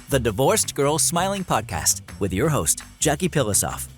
the Divorced Girl Smiling Podcast with your host, Jackie Pilosoff.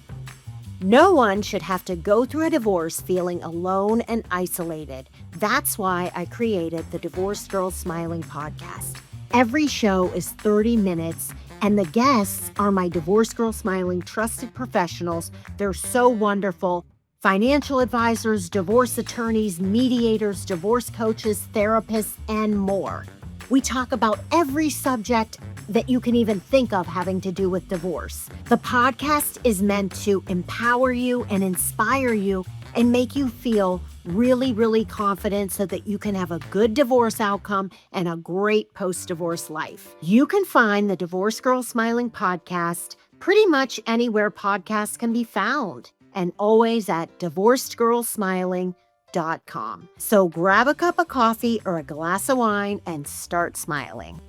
No one should have to go through a divorce feeling alone and isolated. That's why I created the Divorced Girl Smiling Podcast. Every show is 30 minutes, and the guests are my Divorced Girl Smiling trusted professionals. They're so wonderful. Financial advisors, divorce attorneys, mediators, divorce coaches, therapists, and more. We talk about every subject that you can even think of having to do with divorce. The podcast is meant to empower you and inspire you and make you feel really, really confident so that you can have a good divorce outcome and a great post-divorce life. You can find the Divorced Girl Smiling Podcast pretty much anywhere podcasts can be found, and always at divorcedgirlsmiling.com. So grab a cup of coffee or a glass of wine and start smiling.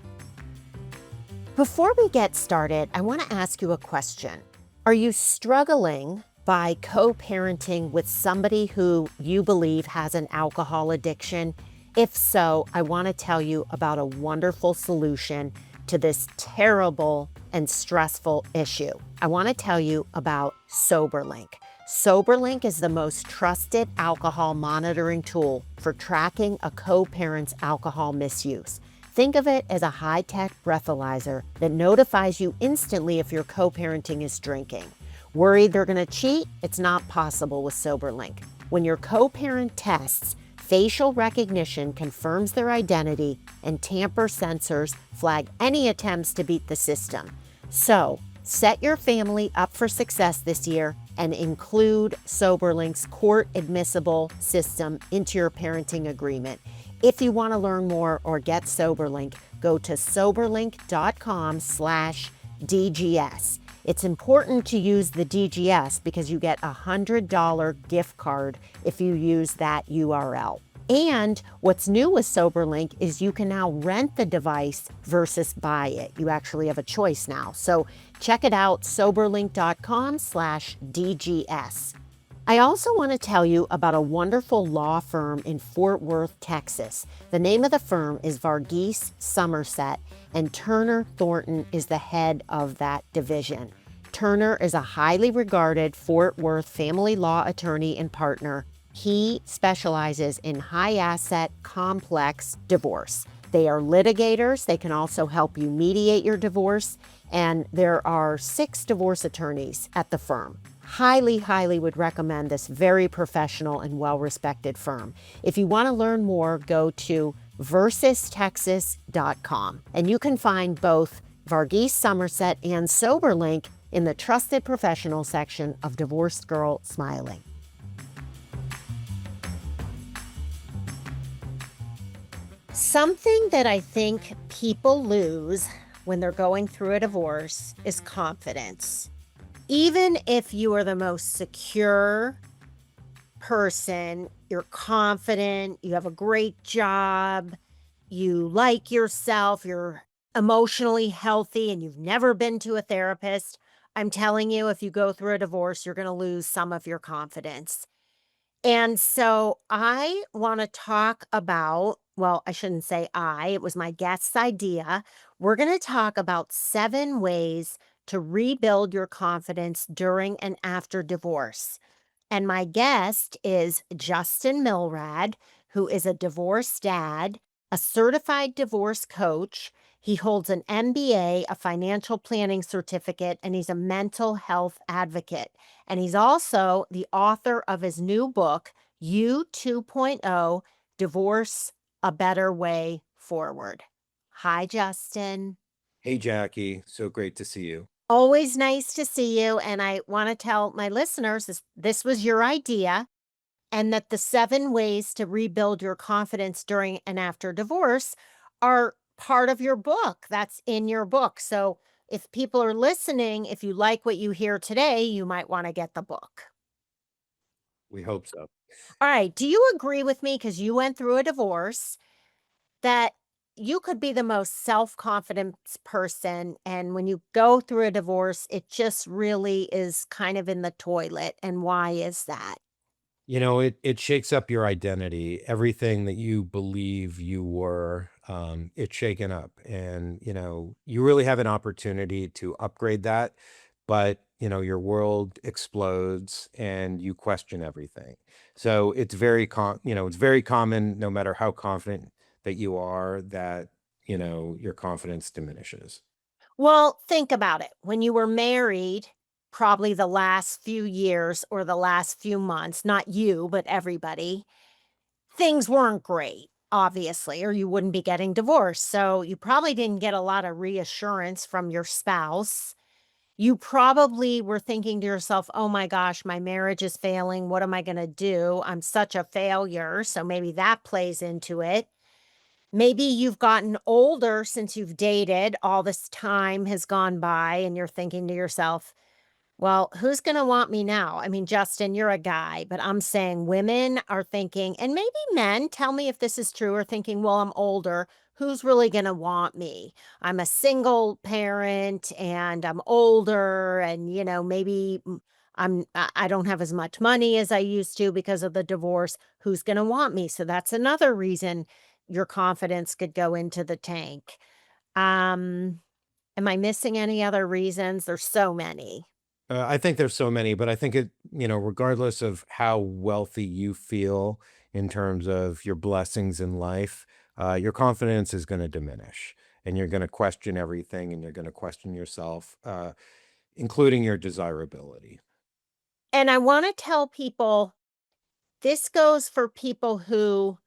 Before we get started, I want to ask you a question. Are you struggling by co-parenting with somebody who you believe has an alcohol addiction? If so, I want to tell you about a wonderful solution to this terrible and stressful issue. I want to tell you about SoberLink. SoberLink is the most trusted alcohol monitoring tool for tracking a co-parent's alcohol misuse. Think of it as a high-tech breathalyzer that notifies you instantly if your co-parenting is drinking. Worried they're going to cheat? It's not possible with SoberLink. When your co-parent tests, facial recognition confirms their identity and tamper sensors flag any attempts to beat the system. So, set your family up for success this year and include SoberLink's court-admissible system into your parenting agreement. If you want to learn more or get SoberLink, go to soberlink.com/DGS. It's important to use the DGS because you get a $100 gift card if you use that URL. And what's new with SoberLink is you can now rent the device versus buy it. You actually have a choice now. So check it out, soberlink.com/DGS. I also want to tell you about a wonderful law firm in Fort Worth, Texas. The name of the firm is Varghese Somerset, and Turner Thornton is the head of that division. Turner is a highly regarded Fort Worth family law attorney and partner. He specializes in high-asset, complex divorce. They are litigators. They can also help you mediate your divorce, and there are 6 divorce attorneys at the firm. Highly would recommend this very professional and well-respected firm. If you want to learn more, go to versustexas.com, and you can find both Varghese Somerset and SoberLink in the Trusted Professional section of Divorced Girl Smiling. Something that I think people lose when they're going through a divorce is confidence. Even if you are the most secure person, you're confident, you have a great job, you like yourself, you're emotionally healthy, and you've never been to a therapist, I'm telling you, if you go through a divorce, you're going to lose some of your confidence. And so I want to talk about, well, I shouldn't say it was my guest's idea. We're going to talk about 7 ways to rebuild your confidence during and after divorce. And my guest is Justin Milrad, who is a divorced dad, a certified divorce coach. He holds an MBA, a financial planning certificate, and he's a mental health advocate. And he's also the author of his new book, You 2.0, Divorce, A Better Way Forward. Hi, Justin. Hey, Jackie. So great to see you. Always nice to see you. And I want to tell my listeners this was your idea, and that the 7 ways to rebuild your confidence during and after divorce are part of your book. That's in your book. So if people are listening, if you like what you hear today, you might want to get the book. We hope so. All right. Do you agree with me, because you went through a divorce, that you could be the most self-confident person, and when you go through a divorce, it just really is kind of in the toilet? And why is that? It shakes up your identity. Everything that you believe you were, it's shaken up. And, you really have an opportunity to upgrade that, but, your world explodes and you question everything. So it's very common, no matter how confident that you are, that, your confidence diminishes. Well, think about it. When you were married, probably the last few years or the last few months, not you, but everybody, things weren't great, obviously, or you wouldn't be getting divorced. So you probably didn't get a lot of reassurance from your spouse. You probably were thinking to yourself, oh my gosh, my marriage is failing. What am I going to do? I'm such a failure. So maybe that plays into it. Maybe you've gotten older since you've dated, all this time has gone by, and you're thinking to yourself, well, who's gonna want me now? I mean, Justin, you're a guy, but I'm saying women are thinking, and maybe men, tell me if this is true, are thinking, well, I'm older. Who's really gonna want me? I'm a single parent and I'm older, and maybe I don't have as much money as I used to because of the divorce. Who's gonna want me? So that's another reason your confidence could go into the tank. Um, am I missing any other reasons? There's so many. I think there's so many, but I think regardless of how wealthy you feel in terms of your blessings in life, your confidence is going to diminish and you're going to question everything and you're going to question yourself, including your desirability. And I wanna tell people this goes for people who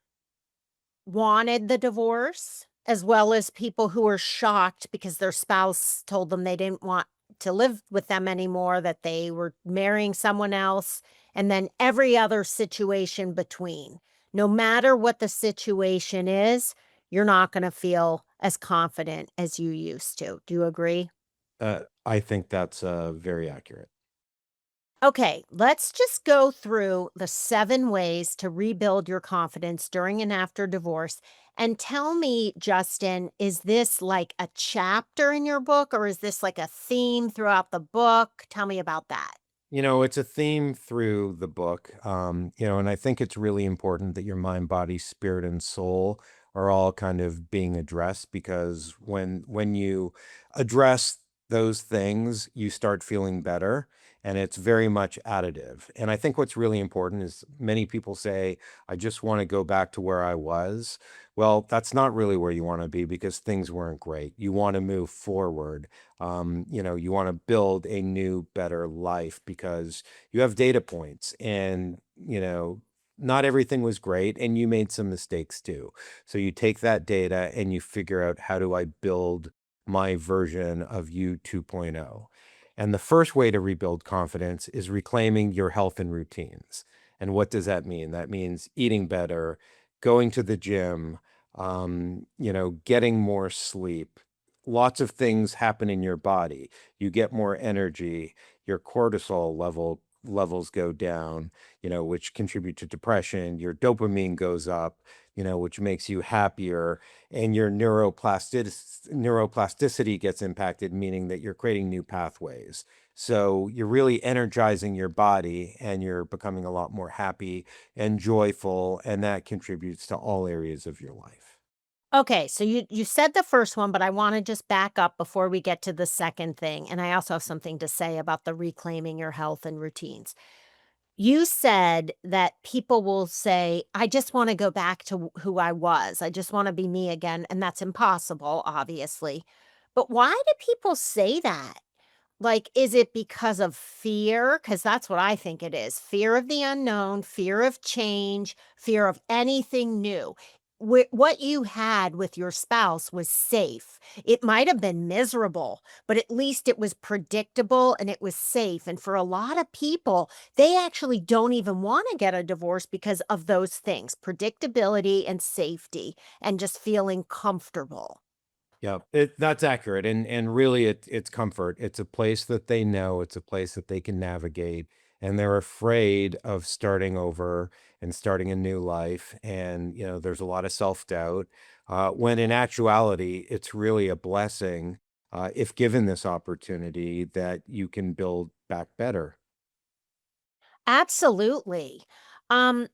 wanted the divorce, as well as people who were shocked because their spouse told them they didn't want to live with them anymore, that they were marrying someone else, and then every other situation between. No matter what the situation is, you're not gonna feel as confident as you used to. Do you agree? I think that's very accurate. Okay, let's just go through the 7 ways to rebuild your confidence during and after divorce. And tell me, Justin, is this like a chapter in your book or is this like a theme throughout the book? Tell me about that. It's a theme through the book. And I think it's really important that your mind, body, spirit, and soul are all kind of being addressed because when you address those things, you start feeling better. And it's very much additive. And I think what's really important is many people say, I just want to go back to where I was. Well, that's not really where you want to be because things weren't great. You want to move forward. You want to build a new, better life because you have data points and, not everything was great and you made some mistakes too. So you take that data and you figure out how do I build my version of you 2.0. And the first way to rebuild confidence is reclaiming your health and routines. And what does that mean? That means eating better, going to the gym, getting more sleep. Lots of things happen in your body. You get more energy, your cortisol levels go down, which contribute to depression. Your dopamine goes up, which makes you happier, and your neuroplasticity gets impacted, meaning that you're creating new pathways. So you're really energizing your body and you're becoming a lot more happy and joyful, and that contributes to all areas of your life. Okay, so you said the first one, but I want to just back up before we get to the second thing. And I also have something to say about the reclaiming your health and routines. You said that people will say, I just want to go back to who I was. I just want to be me again. And that's impossible, obviously. But why do people say that? Like, is it because of fear? Because that's what I think it is. Fear of the unknown, fear of change, fear of anything new. What you had with your spouse was safe. It might have been miserable, but at least it was predictable and it was safe. And for a lot of people, they actually don't even want to get a divorce because of those things, predictability and safety, and just feeling comfortable. Yeah, that's accurate, and really, it's comfort. It's a place that they know. It's a place that they can navigate, and they're afraid of starting over and starting a new life. And there's a lot of self doubt. When in actuality, it's really a blessing if given this opportunity that you can build back better. Absolutely. Um,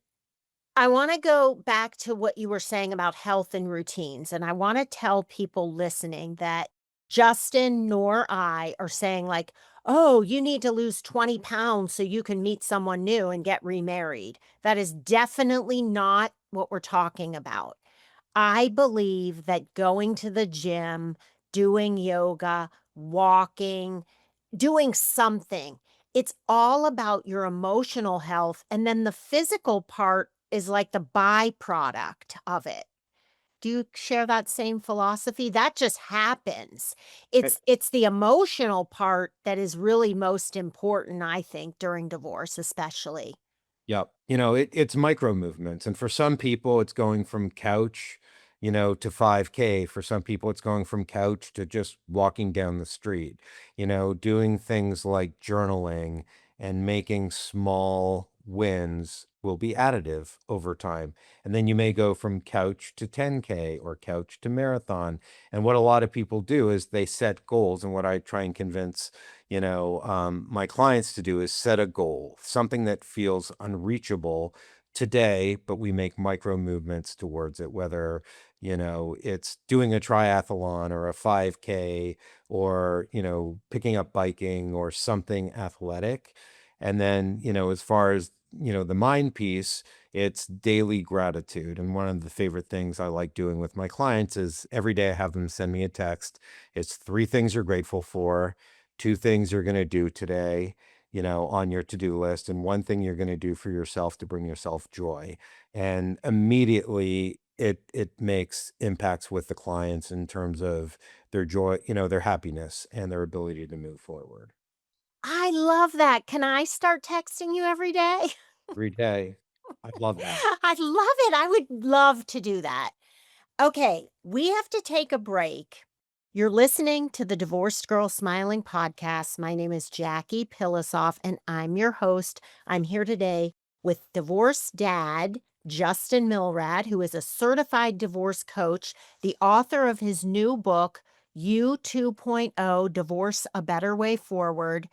I want to go back to what you were saying about health and routines. And I want to tell people listening that Justin nor I are saying, like, oh, you need to lose 20 pounds so you can meet someone new and get remarried. That is definitely not what we're talking about. I believe that going to the gym, doing yoga, walking, doing something, it's all about your emotional health. And then the physical part is like the byproduct of it. Do you share that same philosophy? That just happens. It's the emotional part that is really most important, I think, during divorce, especially. Yep. It's micro movements. And for some people, it's going from couch, to 5K. For some people, it's going from couch to just walking down the street, doing things like journaling and making small wins will be additive over time. And then you may go from couch to 10K or couch to marathon. And what a lot of people do is they set goals. And what I try and convince my clients to do is set a goal, something that feels unreachable today, but we make micro movements towards it, whether, it's doing a triathlon or a 5K or, picking up biking or something athletic. And then, as far as, the mind piece, it's daily gratitude. And one of the favorite things I like doing with my clients is every day I have them send me a text. It's 3 things you're grateful for, 2 things you're going to do today, on your to-do list, and 1 thing you're going to do for yourself to bring yourself joy. And immediately it makes impacts with the clients in terms of their joy, their happiness and their ability to move forward I love that. Can I start texting you every day? every day. I love that. I love it. I would love to do that. Okay, we have to take a break. You're listening to the Divorced Girl Smiling podcast. My name is Jackie Pilosoff, and I'm your host. I'm here today with divorced dad, Justin Milrad, who is a certified divorce coach, the author of his new book, You 2.0 Divorce a Better Way Forward.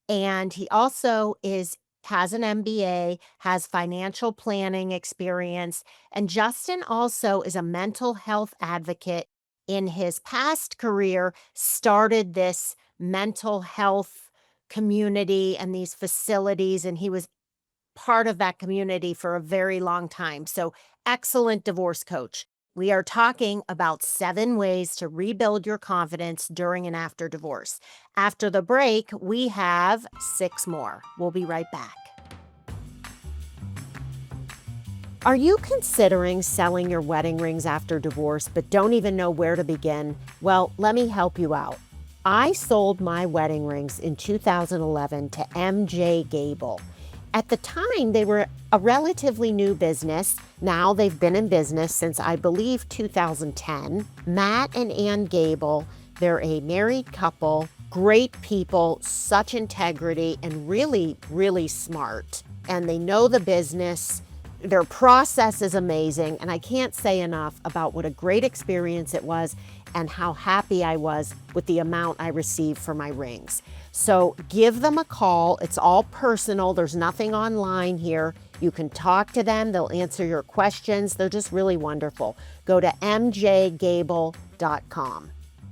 And he also has an MBA, has financial planning experience, and Justin also is a mental health advocate. In his past career, started this mental health community and these facilities, and he was part of that community for a very long time. So, excellent divorce coach. We are talking about 7 ways to rebuild your confidence during and after divorce. After the break, we have 6 more. We'll be right back. Are you considering selling your wedding rings after divorce but don't even know where to begin? Well, let me help you out. I sold my wedding rings in 2011 to MJ Gable. At the time, they were a relatively new business. Now they've been in business since, I believe, 2010. Matt and Ann Gable, they're a married couple, great people, such integrity, and really, really smart. And they know the business. Their process is amazing, and I can't say enough about what a great experience it was and how happy I was with the amount I received for my rings. So give them a call. It's all personal. There's nothing online here. You can talk to them. They'll answer your questions. They're just really wonderful. Go to mjgable.com.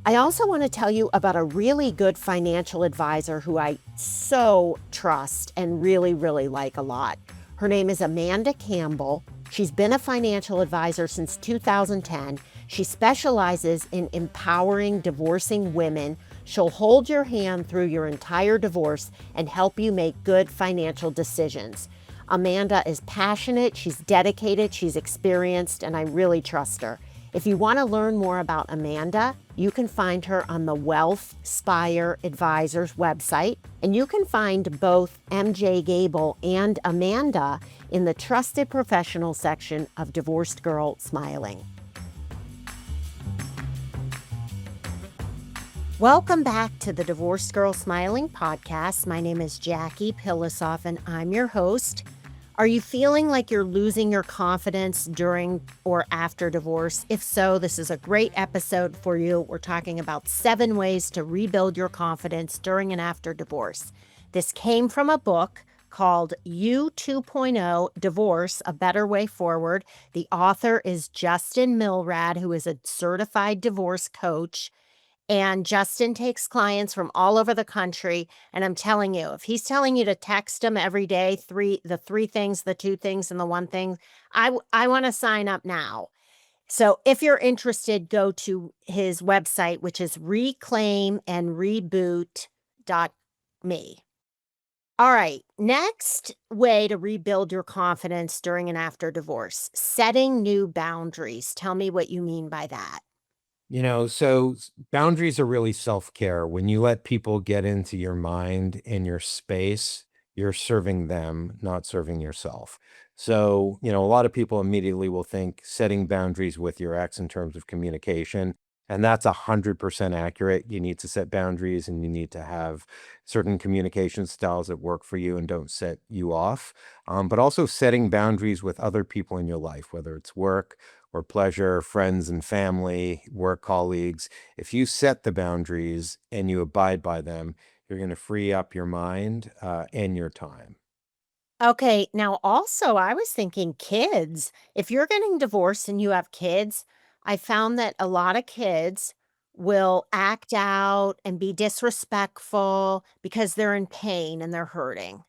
I also want to tell you about a really good financial advisor who I so trust and really, really like a lot. Her name is Amanda Campbell. She's been a financial advisor since 2010. She specializes in empowering divorcing women. She'll hold your hand through your entire divorce and help you make good financial decisions. Amanda is passionate, she's dedicated, she's experienced, and I really trust her. If you want to learn more about Amanda, you can find her on the Wealthspire Advisors website, and you can find both MJ Gable and Amanda in the Trusted Professional section of Divorced Girl Smiling. Welcome back to the Divorced Girl Smiling podcast. My name is Jackie Pilosoff, and I'm your host. Are you feeling like you're losing your confidence during or after divorce? If so, this is a great episode for you. We're talking about 7 ways to rebuild your confidence during and after divorce. This came from a book called You 2.0 Divorce: A Better Way Forward. The author is Justin Milrad, who is a certified divorce coach. And Justin takes clients from all over the country. And I'm telling you, if he's telling you to text him every day, the three things, the two things, and the one thing, I want to sign up now. So if you're interested, go to his website, which is reclaimandreboot.me. All right. Next way to rebuild your confidence during and after divorce: setting new boundaries. Tell me what you mean by that. Boundaries are really self-care. When you let people get into your mind and your space, you're serving them, not serving yourself. A lot of people immediately will think setting boundaries with your ex in terms of communication, and that's 100% accurate. You need to set boundaries and you need to have certain communication styles that work for you and don't set you off. But also setting boundaries with other people in your life, whether it's work or pleasure, friends and family, work colleagues. If you set the boundaries and you abide by them, you're going to free up your mind and your time. Okay, now also I was thinking kids. If you're getting divorced and you have kids, I found that a lot of kids will act out and be disrespectful because they're in pain and they're hurting.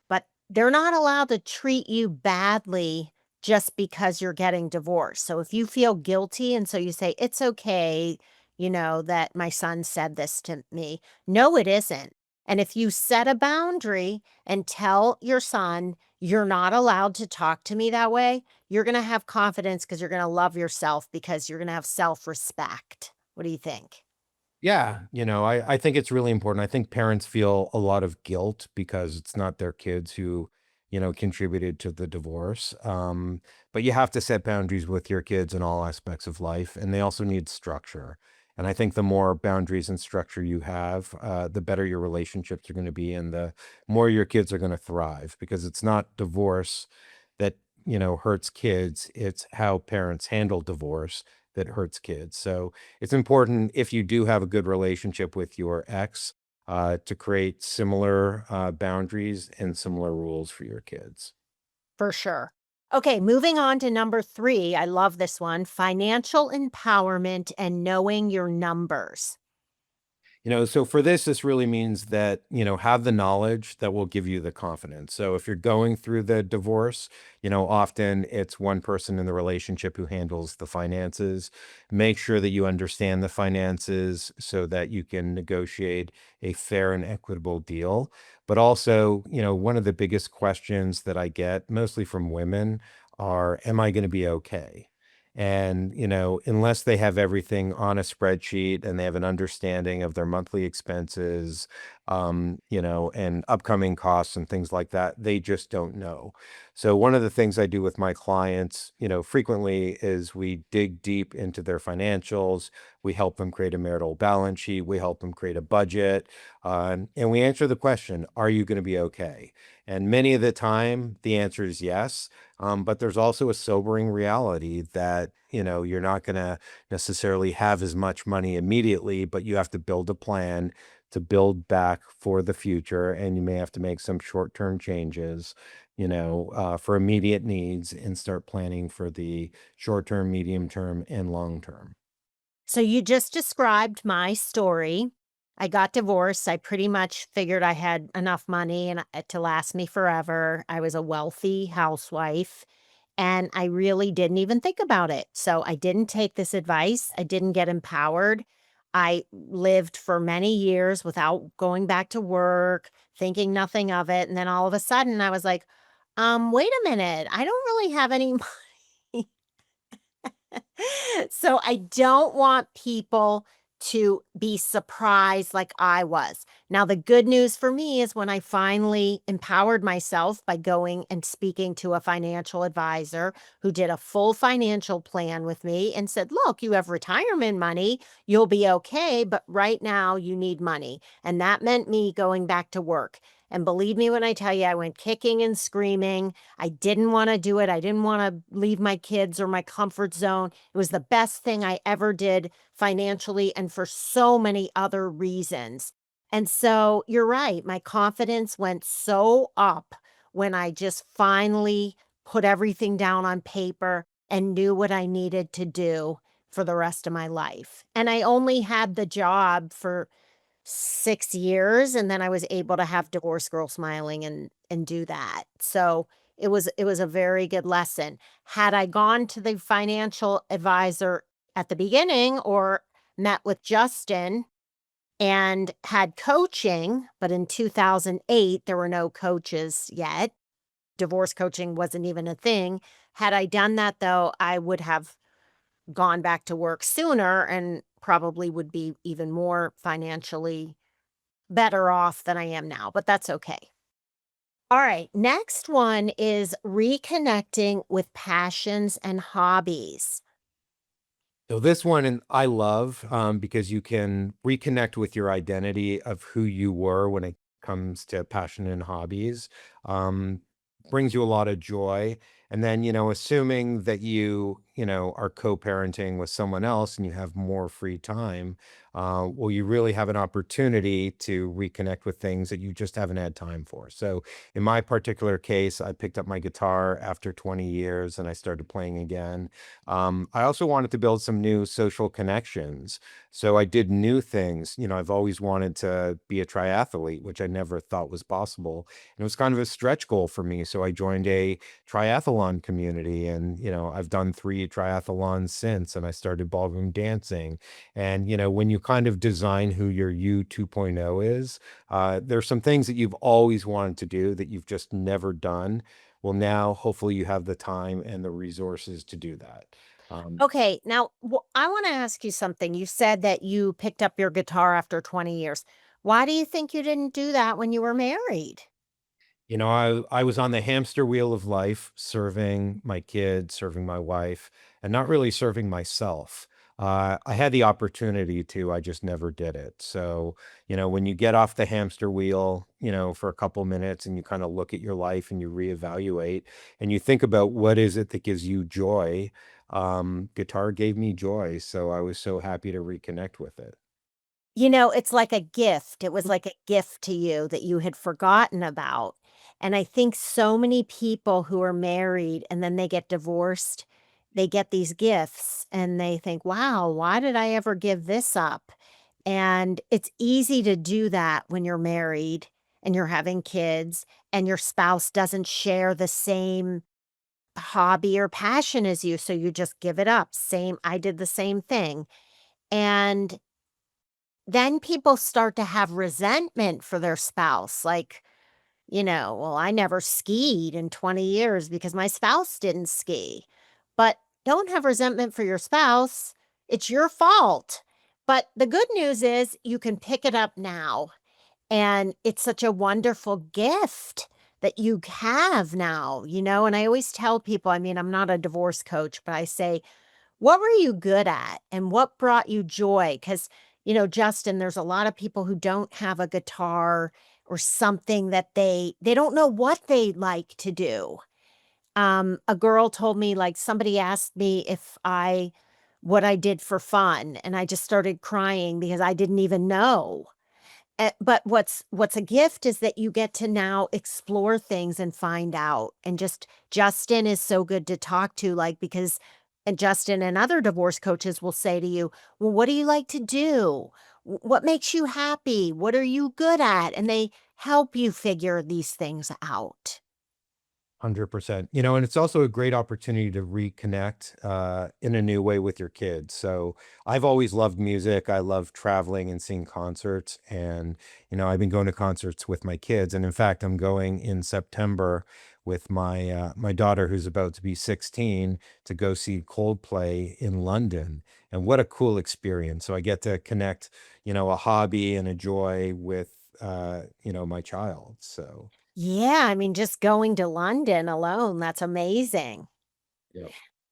But they're not allowed to treat you badly just because you're getting divorced. So if you feel guilty and so you say, it's okay, that my son said this to me. No, it isn't. And if you set a boundary and tell your son, you're not allowed to talk to me that way, you're going to have confidence because you're going to love yourself because you're going to have self respect. What do you think? Yeah, I think it's really important. I think parents feel a lot of guilt because it's not their kids who, contributed to the divorce. But you have to set boundaries with your kids in all aspects of life, and they also need structure. And I think the more boundaries and structure you have, the better your relationships are going to be, and the more your kids are going to thrive. Because it's not divorce that hurts kids; it's how parents handle divorce that hurts kids. So it's important if you do have a good relationship with your ex to create similar boundaries and similar rules for your kids. For sure. Okay, moving on to number 3. I love this one: financial empowerment and knowing your numbers. So for this really means that, have the knowledge that will give you the confidence. So if you're going through the divorce, often it's one person in the relationship who handles the finances. Make sure that you understand the finances so that you can negotiate a fair and equitable deal. But also, one of the biggest questions that I get, mostly from women, are, am I going to be okay? And, unless they have everything on a spreadsheet and they have an understanding of their monthly expenses, and upcoming costs and things like that, they just don't know. So one of the things I do with my clients, frequently is we dig deep into their financials. We help them create a marital balance sheet. We help them create a budget. And we answer the question, are you going to be okay? And many of the time, the answer is yes. But there's also a sobering reality that, you're not going to necessarily have as much money immediately, but you have to build a plan to build back for the future. And you may have to make some short-term changes, for immediate needs and start planning for the short-term, medium-term, and long-term. So you just described my story. I got divorced. I pretty much figured I had enough money and to last me forever. I was a wealthy housewife and I really didn't even think about it. So I didn't take this advice. I didn't get empowered. I lived for many years without going back to work, thinking nothing of it. And then all of a sudden I was like, wait a minute. I don't really have any money. So I don't want people to be surprised like I was. Now, the good news for me is when I finally empowered myself by going and speaking to a financial advisor who did a full financial plan with me and said, look, you have retirement money, you'll be okay, but right now you need money. And that meant me going back to work. And believe me when I tell you, I went kicking and screaming. I didn't want to do it. I didn't want to leave my kids or my comfort zone. It was the best thing I ever did financially and for so many other reasons. And so you're right. My confidence went so up when I just finally put everything down on paper and knew what I needed to do for the rest of my life. And I only had the job for 6 years, and then I was able to have Divorce Girl Smiling and do that. So it was a very good lesson. Had I gone to the financial advisor at the beginning or met with Justin and had coaching, but in 2008, there were no coaches yet. Divorce coaching wasn't even a thing. Had I done that, though, I would have gone back to work sooner and probably would be even more financially better off than I am now, but that's okay. All right, next one is reconnecting with passions and hobbies. So this one and I love because you can reconnect with your identity of who you were when it comes to passion and hobbies. Um, Brings you a lot of joy. And then, assuming that are co-parenting with someone else and you have more free time, well, you really have an opportunity to reconnect with things that you just haven't had time for. So in my particular case, I picked up my guitar after 20 years and I started playing again. I also wanted to build some new social connections. So I did new things. I've always wanted to be a triathlete, which I never thought was possible. And it was kind of a stretch goal for me. So I joined a triathlon community and, I've done 3 triathlons since and I started ballroom dancing. And, when you kind of design who your you 2.0 is, there's some things that you've always wanted to do that you've just never done. Well, now hopefully you have the time and the resources to do that. Um, Okay, now I want to ask you something. You said that you picked up your guitar after 20 years. Why do you think you didn't do that when you were married? I was on the hamster wheel of life, serving my kids, serving my wife, and not really serving myself. I had the opportunity to, I just never did it. So, when you get off the hamster wheel, for a couple minutes and you kind of look at your life and you reevaluate and you think about what is it that gives you joy, guitar gave me joy. So I was so happy to reconnect with it. It's like a gift. It was like a gift to you that you had forgotten about. And I think so many people who are married and then they get divorced, they get these gifts and they think, wow, why did I ever give this up? And it's easy to do that when you're married and you're having kids and your spouse doesn't share the same hobby or passion as you. So you just give it up. I did the same thing. And then people start to have resentment for their spouse, like, "Well, I never skied in 20 years because my spouse didn't ski." But don't have resentment for your spouse. It's your fault. But the good news is you can pick it up now, and it's such a wonderful gift that you have now, and I always tell people, I mean, I'm not a divorce coach, but I say, what were you good at and what brought you joy? Because, Justin, there's a lot of people who don't have a guitar or something that they don't know what they like to do. A girl told me, like, somebody asked me if I what I did for fun, and I just started crying because I didn't even know. But what's a gift is that you get to now explore things and find out, and just Justin is so good to talk to, like, because and Justin and other divorce coaches will say to you, "Well, what do you like to do? What makes you happy? What are you good at?" And they help you figure these things out. 100%. And it's also a great opportunity to reconnect in a new way with your kids. So I've always loved music. I love traveling and seeing concerts. And, I've been going to concerts with my kids. And in fact, I'm going in September with my daughter, who's about to be 16, to go see Coldplay in London. And what a cool experience. So I get to connect, a hobby and a joy with, my child. So. Yeah, I mean, just going to London alone, that's amazing. Yeah.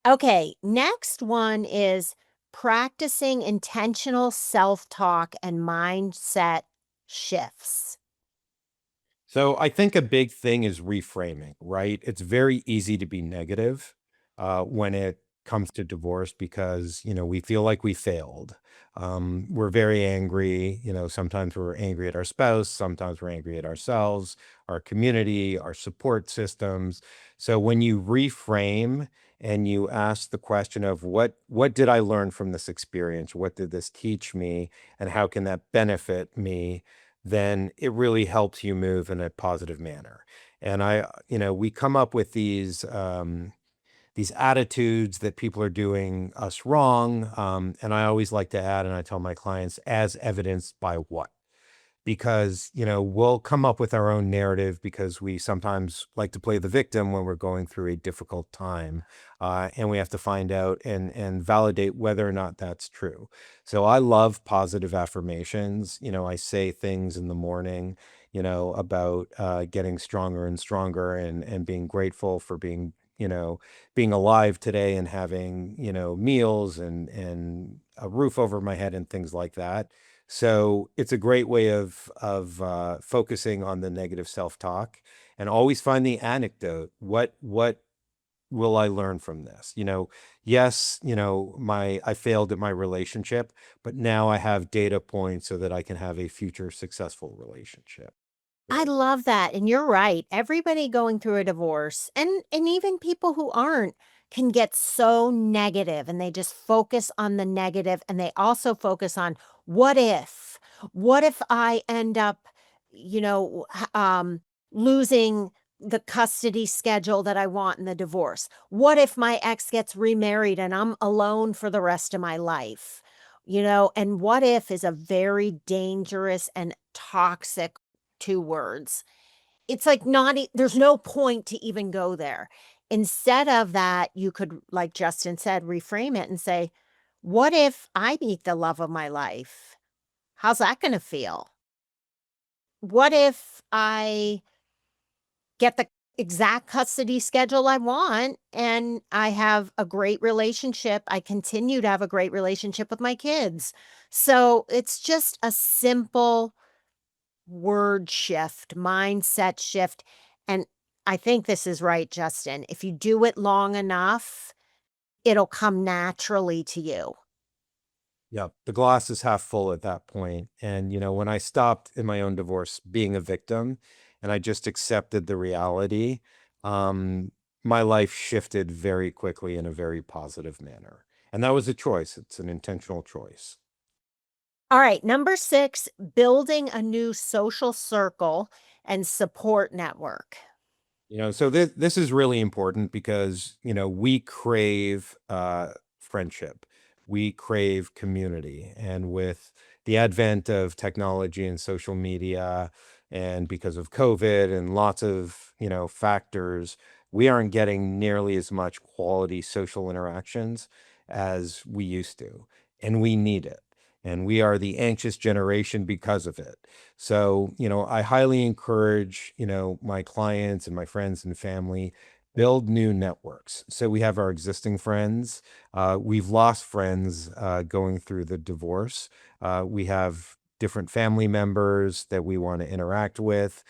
Okay, next one is practicing intentional self-talk and mindset shifts. So I think a big thing is reframing, right? It's very easy to be negative when it comes to divorce because, we feel like we failed. We're very angry. Sometimes we're angry at our spouse, sometimes we're angry at ourselves, our community, our support systems. So when you reframe and you ask the question of what did I learn from this experience? What did this teach me? And how can that benefit me? Then it really helps you move in a positive manner. And we come up with these attitudes that people are doing us wrong. And I always like to add, and I tell my clients, as evidenced by what? Because, we'll come up with our own narrative because we sometimes like to play the victim when we're going through a difficult time. And we have to find out and validate whether or not that's true. So I love positive affirmations. I say things in the morning, about getting stronger and stronger and being grateful for being alive today and having, meals and a roof over my head and things like that. So it's a great way of focusing on the negative self-talk and always find the anecdote. What will I learn from this? Yes, my I failed at my relationship, but now I have data points so that I can have a future successful relationship. I So, love that, and you're right. Everybody going through a divorce, and even people who aren't, can get so negative, and they just focus on the negative, and they also focus on, "What if? What if I end up, you know, losing the custody schedule that I want in the divorce? What if my ex gets remarried and I'm alone for the rest of my life?" And what if is a very dangerous and toxic 2 words. It's like not e there's no point to even go there. Instead of that, you could, like Justin said, reframe it and say, "What if I meet the love of my life? How's that gonna feel? What if I get the exact custody schedule I want and I have a great relationship, I continue to have a great relationship with my kids?" So, it's just a simple word shift, mindset shift. And I think this is right, Justin. If you do it long enough, it'll come naturally to you. yeah, the glass is half full at that point. And, when I stopped in my own divorce being a victim and I just accepted the reality, um, my life shifted very quickly in a very positive manner. And that was a choice. It's an intentional choice. All right, number 6, building a new social circle and support network. So this is really important because, we crave friendship. We crave community. And with the advent of technology and social media, and because of COVID and lots of, factors, we aren't getting nearly as much quality social interactions as we used to. And we need it. And we are the anxious generation because of it. So, I highly encourage, my clients and my friends and family build new networks. So we have our existing friends. We've lost friends going through the divorce. We have different family members that we want to interact with.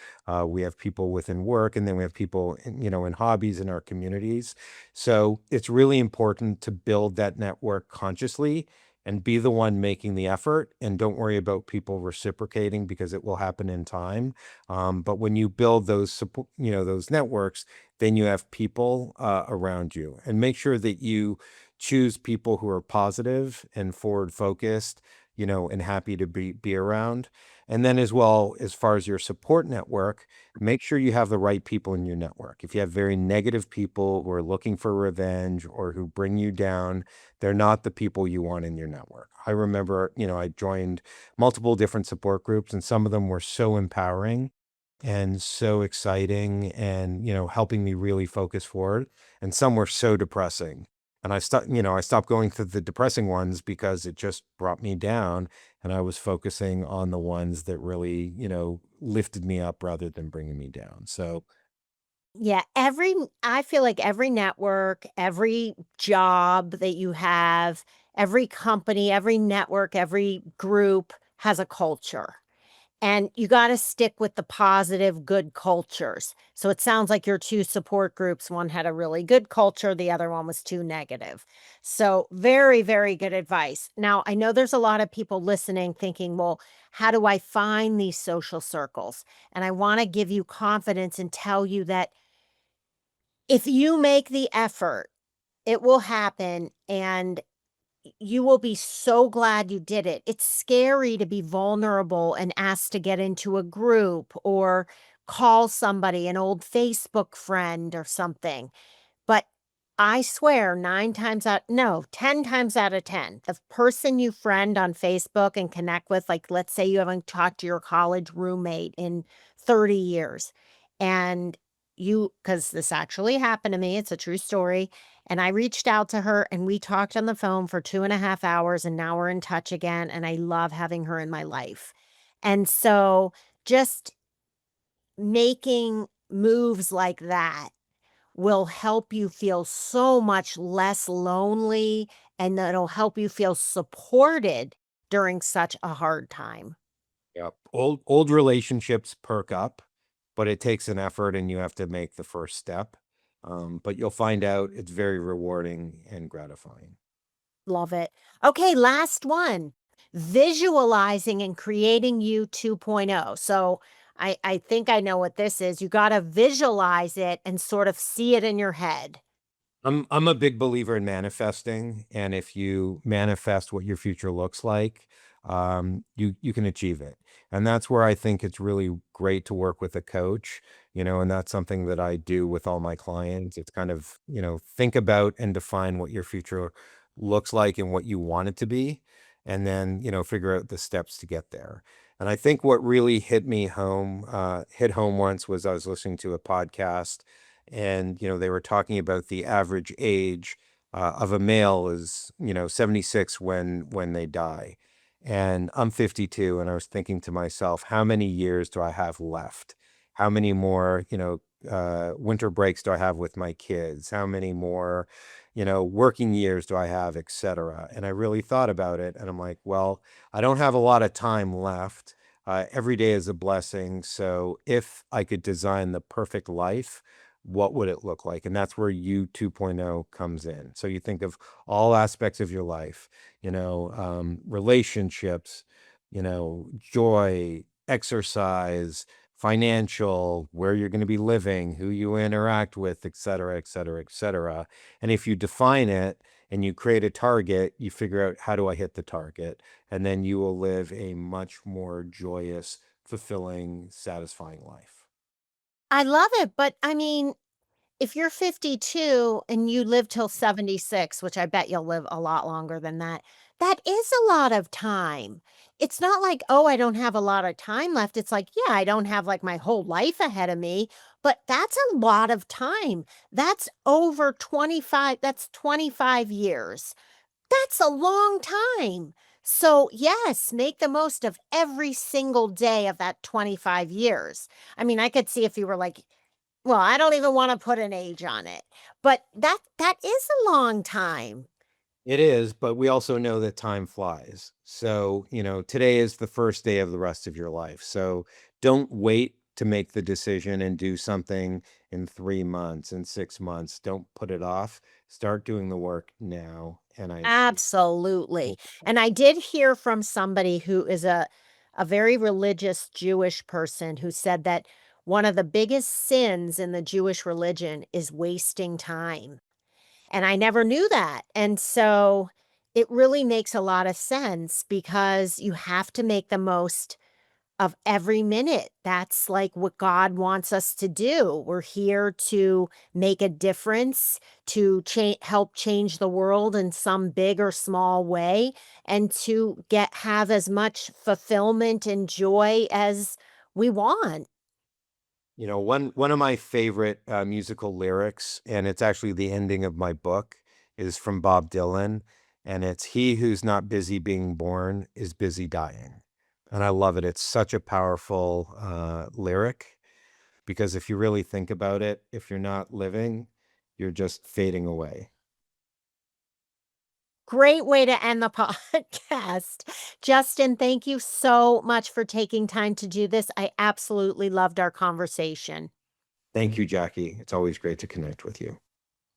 We have people within work, and then we have people, in hobbies in our communities. So it's really important to build that network consciously and be the one making the effort, and don't worry about people reciprocating because it will happen in time. But when you build those support, those networks, then you have people around you, and make sure that you choose people who are positive and forward focused, and happy to be around. And then, as well, as far as your support network, make sure you have the right people in your network. If you have very negative people who are looking for revenge or who bring you down, they're not the people you want in your network. I remember, I joined multiple different support groups, and some of them were so empowering and so exciting and, helping me really focus forward. And some were so depressing. And I stopped going through the depressing ones because it just brought me down. And I was focusing on the ones that really, lifted me up rather than bringing me down. So, Yeah, I feel like every network, every job that you have, every company, every network, every group has a culture. And you got to stick with the positive, good cultures. So it sounds like your two support groups, one had a really good culture, the other one was too negative. So, very, very good advice. Now, I know there's a lot of people listening thinking, well, how do I find these social circles? And I want to give you confidence and tell you that if you make the effort, it will happen. And you will be so glad you did it. It's scary to be vulnerable and asked to get into a group or call somebody, an old Facebook friend or something. But I swear 9 times out no, 10 times out of 10, the person you friend on Facebook and connect with, like, let's say you haven't talked to your college roommate in 30 years, and because this actually happened to me, it's a true story, and I reached out to her, and we talked on the phone for 2.5 hours, and now we're in touch again, and I love having her in my life. And so, just making moves like that will help you feel so much less lonely, and that'll help you feel supported during such a hard time. Yep. Old relationships perk up, but it takes an effort and you have to make the first step. But you'll find out it's very rewarding and gratifying. Love it. Okay, last one. Visualizing and creating you 2.0. So I think I know what this is. You got to visualize it and sort of see it in your head. I'm a big believer in manifesting, and if you manifest what your future looks like, you can achieve it. And that's where I think it's really great to work with a coach, and that's something that I do with all my clients. It's kind of, think about and define what your future looks like and what you want it to be, and then, figure out the steps to get there. And I think what really hit home once was I was listening to a podcast and they were talking about the average age of a male is 76 when they die, and I'm 52, and I was thinking to myself, how many years do I have left? How many more winter breaks do I have with my kids? How many more working years do I have, etc.? And I really thought about it, and I'm like, well, I don't have a lot of time left. Every day is a blessing, so if I could design the perfect life, what would it look like? And that's where you 2.0 comes in. So you think of all aspects of your life, relationships, joy, exercise, financial, where you're going to be living, who you interact with, et cetera, et cetera, et cetera. And if you define it and you create a target, you figure out, how do I hit the target? And then you will live a much more joyous, fulfilling, satisfying life. I love it, but I mean, if you're 52 and you live till 76, which I bet you'll live a lot longer than that, that is a lot of time. It's not like, "Oh, I don't have a lot of time left." It's like, "Yeah, I don't have, like, my whole life ahead of me," but that's a lot of time. That's over 25 that's 25 years. That's a long time. So, yes, make the most of every single day of that 25 years. I mean, I could see if you were like, well, I don't even wanna put an age on it, but that is a long time. It is, but we also know that time flies. So, today is the first day of the rest of your life. So don't wait to make the decision and do something in 3 months and 6 months. Don't put it off. Start doing the work now. And I, Absolutely, and I did hear from somebody who is a very religious Jewish person who said that one of the biggest sins in the Jewish religion is wasting time, and I never knew that, and so it really makes a lot of sense because you have to make the most of every minute. That's like what God wants us to do. We're here to make a difference, to help change the world in some big or small way, and to have as much fulfillment and joy as we want. one of my favorite musical lyrics, and it's actually the ending of my book, is from Bob Dylan, and it's, "He who's not busy being born is busy dying." And I love it. It's such a powerful lyric, because if you really think about it, if you're not living, you're just fading away. Great way to end the podcast. Justin, thank you so much for taking time to do this. I absolutely loved our conversation. Thank you, Jackie. It's always great to connect with you.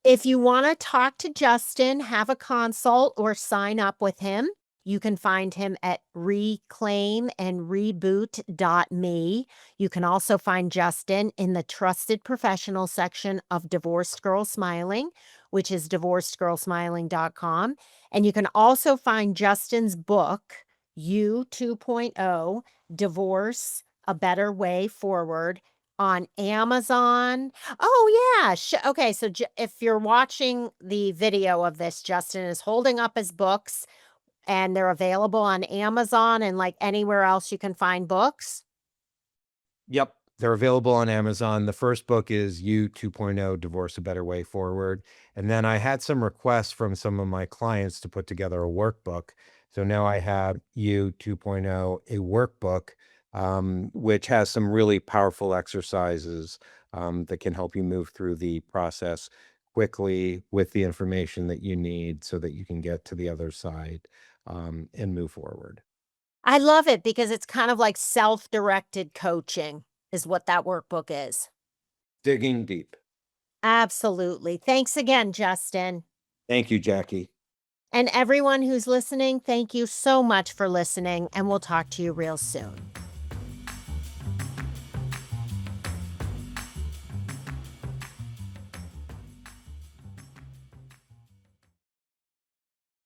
If you want to talk to Justin, have a consult, or sign up with him, you can find him at reclaimandreboot.me. You can also find Justin in the trusted professional section of Divorced Girl Smiling, which is divorcedgirlsmiling.com. And you can also find Justin's book, You 2.0 Divorce a Better Way Forward, on Amazon. Oh, yeah. Okay. So if you're watching the video of this, Justin is holding up his books and they're available on Amazon and like anywhere else you can find books. Yep. They're available on Amazon. The first book is You 2.0 Divorce a Better Way Forward. And then I had some requests from some of my clients to put together a workbook. So now I have You 2.0, a workbook, which has some really powerful exercises that can help you move through the process quickly with the information that you need so that you can get to the other side and move forward. I love it because it's kind of like self-directed coaching is what that workbook is. Digging deep. Absolutely. Thanks again, Justin. Thank you, Jackie. And everyone who's listening, thank you so much for listening, and we'll talk to you real soon.